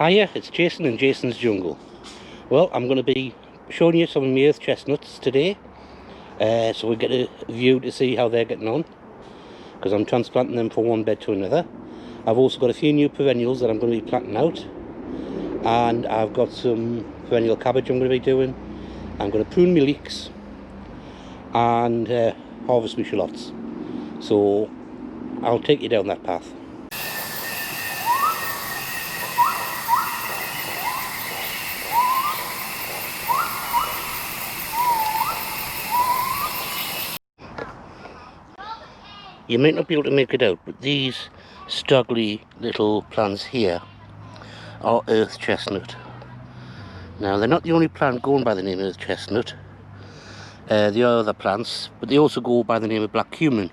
Hiya, it's Jason in Jason's Jungle. Well, I'm going to be showing you some of my earth chestnuts today, so we get a view to see how they're getting on, because I'm transplanting them from one bed to another. I've also got a few new perennials that I'm going to be planting out, and I've got some perennial cabbage I'm going to be doing. I'm going to prune my leeks and harvest my shallots, so I'll take you down that path. You might not be able to make it out, but these straggly little plants here are earth chestnut. Now, they're not the only plant going by the name earth chestnut. There are other plants, but they also go by the name of black cumin.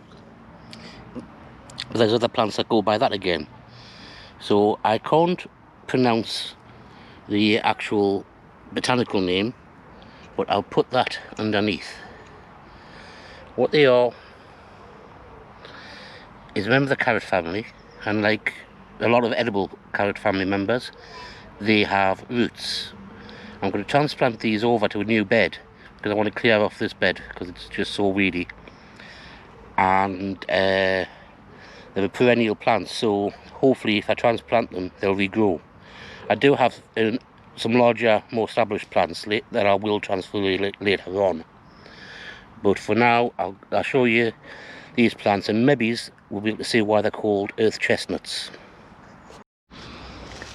But there's other plants that go by that again. So I can't pronounce the actual botanical name, but I'll put that underneath. What they are is a member of the carrot family, and like a lot of edible carrot family members, they have roots. I'm going to transplant these over to a new bed because I want to clear off this bed because it's just so weedy, and they're perennial plants, so hopefully if I transplant them they'll regrow. I do have some larger, more established plants that I will transfer later on, but for now I'll show you these plants, and maybe we'll be able to see why they're called earth chestnuts.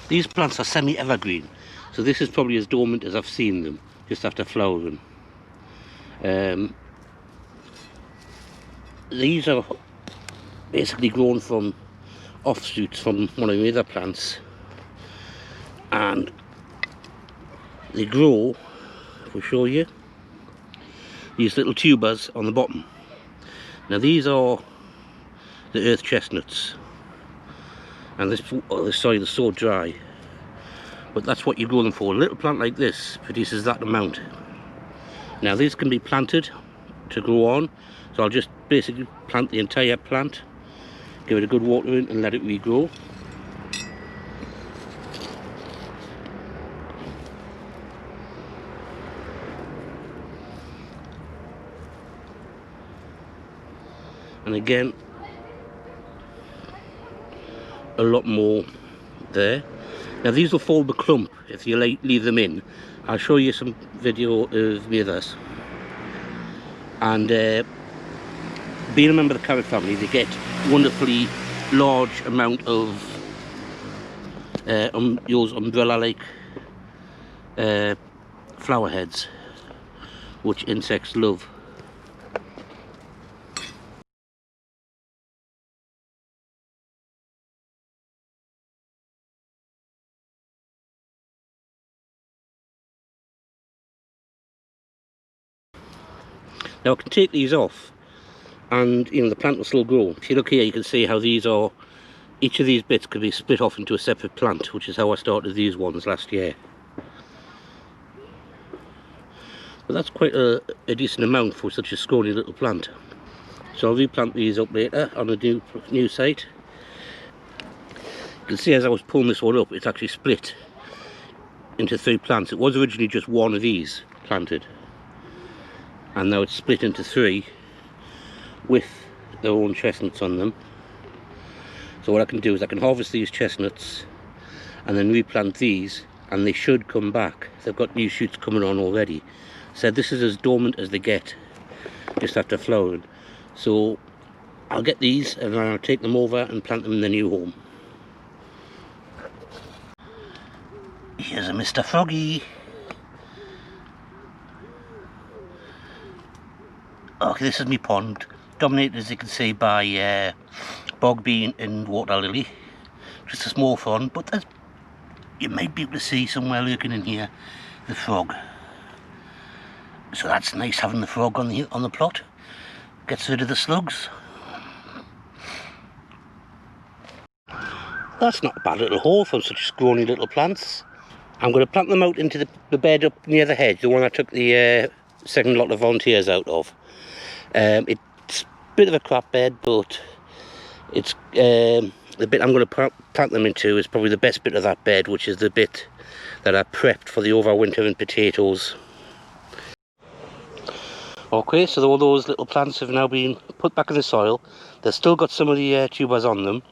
These plants are semi-evergreen, so this is probably as dormant as I've seen them, just after flowering. These are basically grown from offshoots from one of the other plants, and they grow, if we show you, these little tubers on the bottom. Now these are the earth chestnuts, and they're so dry, but that's what you grow them for. A little plant like this produces that amount. Now these can be planted to grow on, so I'll just basically plant the entire plant, give it a good watering and let it regrow. And again, a lot more there. Now these will form a clump if you leave them in. I'll show you some video of the others. And being a member of the carrot family, they get wonderfully large amount of those umbrella-like flower heads, which insects love. Now I can take these off, and the plant will still grow. If you look here, you can see how these are, each of these bits could be split off into a separate plant, which is how I started these ones last year. But that's quite a decent amount for such a scrawny little plant. So I'll replant these up later on a new site. You can see as I was pulling this one up, it's actually split into 3 plants. It was originally just one of these planted, and now it's split into 3 with their own chestnuts on them. So what I can do is I can harvest these chestnuts and then replant these, and they should come back. They've got new shoots coming on already. So this is as dormant as they get just after flowering. So I'll get these and I'll take them over and plant them in the new home. Here's a Mr. Froggie. Okay, this is my pond, dominated as you can see by bog bean and water lily. Just a small pond, but you might be able to see somewhere lurking in here the frog. So that's nice having the frog on the plot. Gets rid of the slugs. That's not a bad little hole from such scrawny little plants. I'm going to plant them out into the bed up near the hedge, the one I took the second lot of volunteers out of. It's a bit of a crap bed, but it's the bit I'm going to plant them into is probably the best bit of that bed, which is the bit that I prepped for the overwintering potatoes. Okay, so all those little plants have now been put back in the soil. They've still got some of the tubers on them,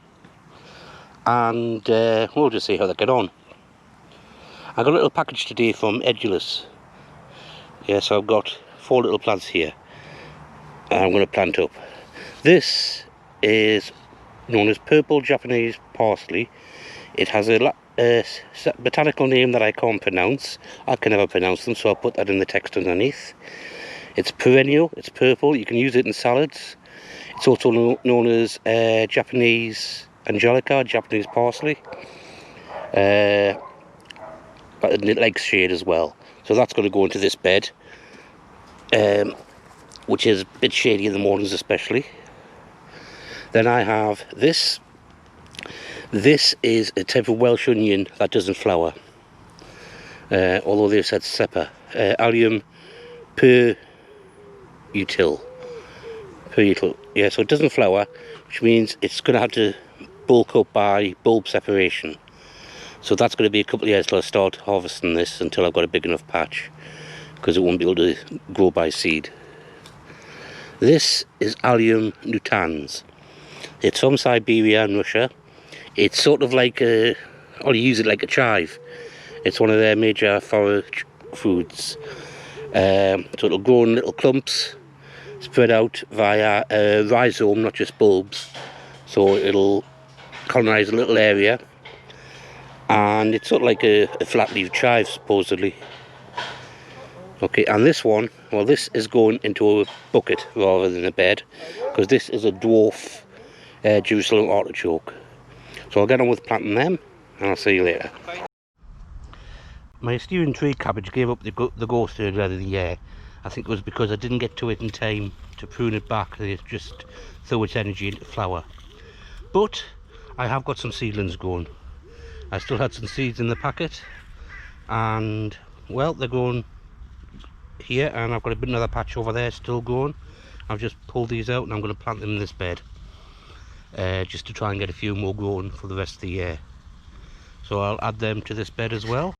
and we'll just see how they get on. I got a little package today from Edulus. Yeah, so I've got 4 little plants here I'm going to plant up. This is known as purple Japanese parsley. It has a botanical name that I can't pronounce. I can never pronounce them, so I'll put that in the text underneath. It's perennial, it's purple, you can use it in salads. It's also known as Japanese angelica, Japanese parsley. And it likes shade as well. So that's going to go into this bed, which is a bit shady in the mornings especially. Then I have this. This is a type of Welsh onion that doesn't flower. Although they've said separ. Allium perennial. Yeah, so it doesn't flower, which means it's going to have to bulk up by bulb separation. So that's going to be a couple of years till I start harvesting this, until I've got a big enough patch, because it won't be able to grow by seed. This is Allium Nutans. It's from Siberia and Russia. It's sort of like or you use it like a chive. It's one of their major forage foods. So it'll grow in little clumps, spread out via a rhizome, not just bulbs. So it'll colonise a little area. And it's sort of like a flat leaf chive, supposedly. Okay, and this one, well, this is going into a bucket rather than a bed, because this is a dwarf Jerusalem artichoke. So I'll get on with planting them, and I'll see you later. My steering tree cabbage gave up the ghost earlier in the year. I think it was because I didn't get to it in time to prune it back. It just threw its energy into flower. But I have got some seedlings going. I still had some seeds in the packet, and well, they're growing here, and I've got another patch over there still growing. I've just pulled these out and I'm going to plant them in this bed, just to try and get a few more growing for the rest of the year. So I'll add them to this bed as well.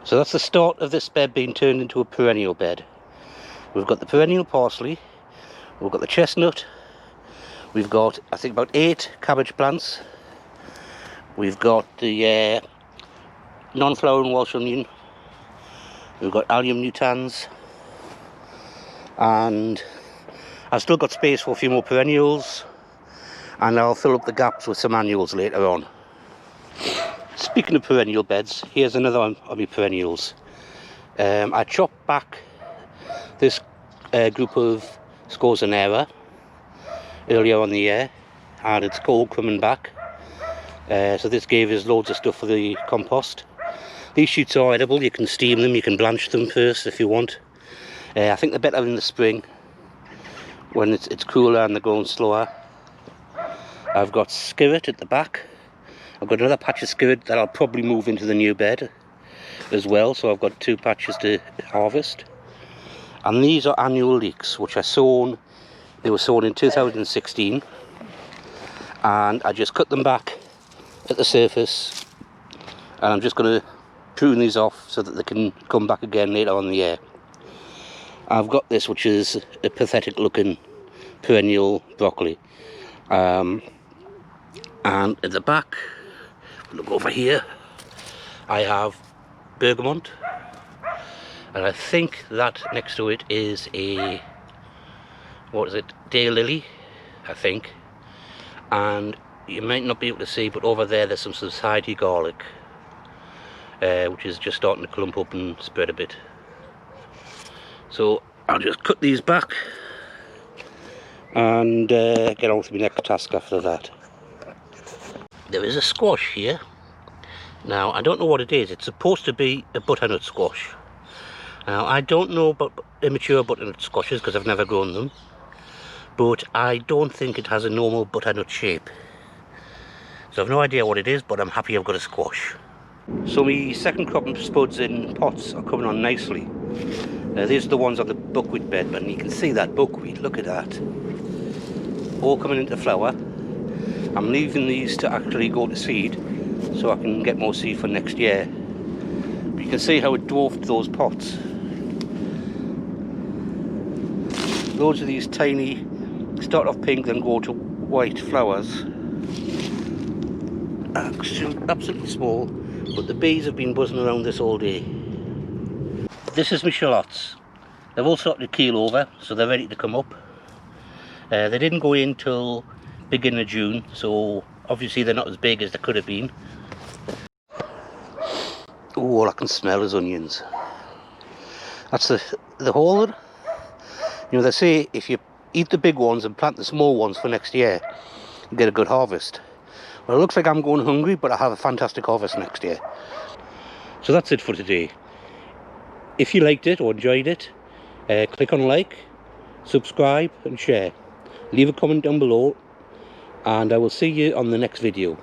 So that's the start of this bed being turned into a perennial bed. We've got the perennial parsley, we've got the chestnut, we've got, I think, about 8 cabbage plants. We've got the non-flowering Welsh onion. We've got Allium Nutans. And I've still got space for a few more perennials. And I'll fill up the gaps with some annuals later on. Speaking of perennial beds, here's another one of my perennials. I chopped back this group of Scorzonera earlier on the year. And it's called Cumin back. So this gave us loads of stuff for the compost. These shoots are edible. You can steam them, you can blanch them first if you want. I think they're better in the spring when it's cooler and they're growing slower. I've got skirret at the back. I've got another patch of skirret that I'll probably move into the new bed as well, so I've got 2 patches to harvest. And these are annual leeks, which are sown. They were sown in 2016, and I just cut them back at the surface, and I'm just going to prune these off so that they can come back again later on in the year. I've got this, which is a pathetic looking perennial broccoli, and at the back, look over here, I have bergamot, and I think that next to it is a, what is it, daylily, I think. And you might not be able to see, but over there's some society garlic, which is just starting to clump up and spread a bit. So I'll just cut these back and get on with my next task after that. There is a squash here. Now, I don't know what it is. It's supposed to be a butternut squash. Now, I don't know about immature butternut squashes because I've never grown them, but I don't think it has a normal butternut shape. So I've no idea what it is, but I'm happy I've got a squash. So my second crop of spuds in pots are coming on nicely. These are the ones on the buckwheat bed, and you can see that buckwheat, look at that. All coming into flower. I'm leaving these to actually go to seed so I can get more seed for next year. But you can see how it dwarfed those pots. Loads of these tiny, start off pink then go to white flowers. Absolutely small, but the bees have been buzzing around this all day. This is my shallots. They've all started to keel over, so they're ready to come up. They didn't go in till beginning of June, so obviously they're not as big as they could have been. Oh, all I can smell is onions. That's the whole. You know, they say if you eat the big ones and plant the small ones for next year, you get a good harvest. Well, it looks like I'm going hungry, but I have a fantastic harvest next year. So that's it for today. If you liked it or enjoyed it, click on like, subscribe and share. Leave a comment down below, and I will see you on the next video.